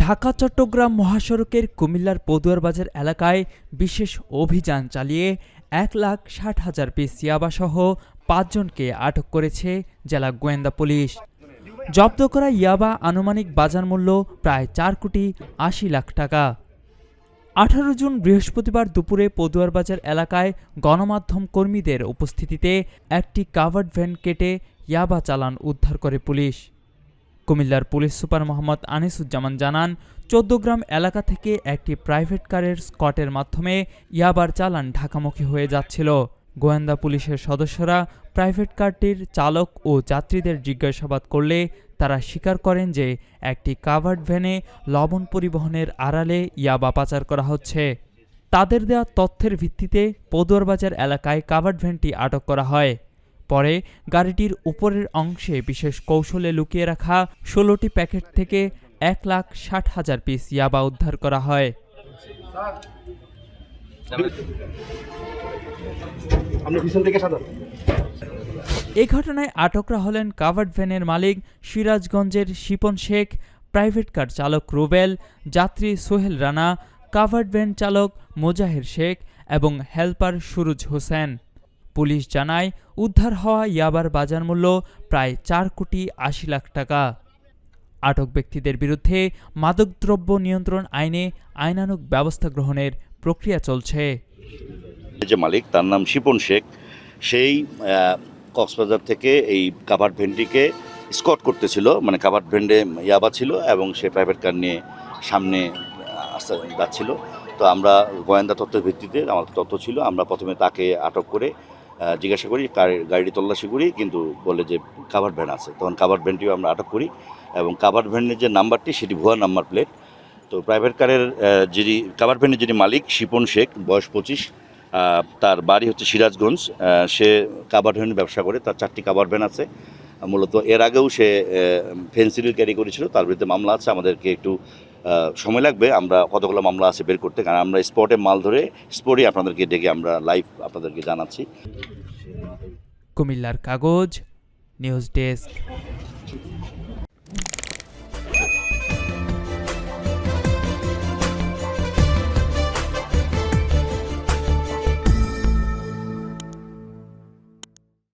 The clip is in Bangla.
ঢাকা চট্টগ্রাম মহাসড়কের কুমিল্লার পদুয়ার বাজার এলাকায় বিশেষ অভিযান চালিয়ে 1,60,000 পিস ইয়াবাসহ 5 জনকে আটক করেছে জেলা গোয়েন্দা পুলিশ। জব্দ করা ইয়াবা আনুমানিক বাজার মূল্য প্রায় 4 কোটি 80 লাখ টাকা। 18 জুন বৃহস্পতিবার দুপুরে পদুয়ার বাজার এলাকায় গণমাধ্যম কর্মীদের উপস্থিতিতে একটি কাভার্ড ভ্যান কেটে ইয়াবা চালান উদ্ধার করে পুলিশ। কুমিল্লার পুলিশ সুপার মোহাম্মদ আনিসুজ্জামান জানান, 14 গ্রাম এলাকা থেকে একটি প্রাইভেট কারের স্কটের মাধ্যমে ইয়াবার চালান ঢাকামুখী হয়ে যাচ্ছিল। গোয়েন্দা পুলিশের সদস্যরা প্রাইভেট কারটির চালক ও যাত্রীদের জিজ্ঞাসাবাদ করলে তারা স্বীকার করেন যে একটি কাভার্ড ভ্যানে লবণ পরিবহনের আড়ালে ইয়াবা পাচার করা হচ্ছে। তাদের দেওয়া তথ্যের ভিত্তিতে পদুয়ার বাজার এলাকায় কাভার্ড ভ্যানটি আটক করা হয়। পরে গাড়িটির উপরের অংশে বিশেষ কৌশলে লুকিয়ে রাখা 16টি প্যাকেট থেকে 1,60,000 পিস ইয়াবা উদ্ধার করা হয়। এই ঘটনায় আটকরা হলেন কাভার্ড ভ্যানের মালিক সিরাজগঞ্জের শিপন শেখ, প্রাইভেট কার চালক রুবেল, যাত্রী সোহেল রানা, কাভার্ড ভ্যান চালক মোজাহের শেখ এবং হেলপার সুরুজ হোসেন। পুলিশ জানায়, উদ্ধার হওয়া ইয়াবার বাজার মূল্য প্রায় 4 কোটি 80 লাখ টাকা। আটক ব্যক্তিদের বিরুদ্ধে মাদকদ্রব্য নিয়ন্ত্রণ আইনে আইনানুগ ব্যবস্থা গ্রহণের প্রক্রিয়া চলছে। যে মালিক, তার নাম শিপন শেখ, সেই কক্সবাজার থেকে এই কাভার্ড ভ্যানটিকে স্কট করতেছিল, মানে কাভার্ড ভ্যানে ইয়াবা ছিল এবং সে প্রাইভেট কার নিয়ে সামনে যাচ্ছিল। তো আমরা গোয়েন্দা তথ্যের ভিত্তিতে, আমার তথ্য ছিল, আমরা প্রথমে তাকে আটক করে জিজ্ঞাসা করি, গাড়ি তল্লাশি করি, কিন্তু বলে যে কাভার্ড ভ্যান আছে। তখন কাভার্ড ভ্যানটিও আমরা আটক করি এবং কাভার্ড ভ্যানের যে নাম্বারটি সেটি ভুয়া নাম্বার প্লেট। তো প্রাইভেট কারের যিনি কাভার্ড ভ্যানের যিনি মালিক শিপন শেখ, বয়স 25, তার বাড়ি হচ্ছে সিরাজগঞ্জ। সে কাভার্ড ভ্যান ব্যবসা করে, তার 4টি কাভার্ড ভ্যান আছে। মূলত এর আগেও সে ফেন্সিডিল ক্যারি করেছিল, তার বিরুদ্ধে মামলা আছে। আমাদেরকে একটু সময় লাগবে আমরা কতগুলো মামলা আছে বের করতে, কারণ আমরা স্পটে মাল ধরে স্পটেই আপনাদেরকে ডেকে আমরা লাইভ আপনাদেরকে জানাচ্ছি। কুমিল্লার কাগজ, নিউজ ডেস্ক।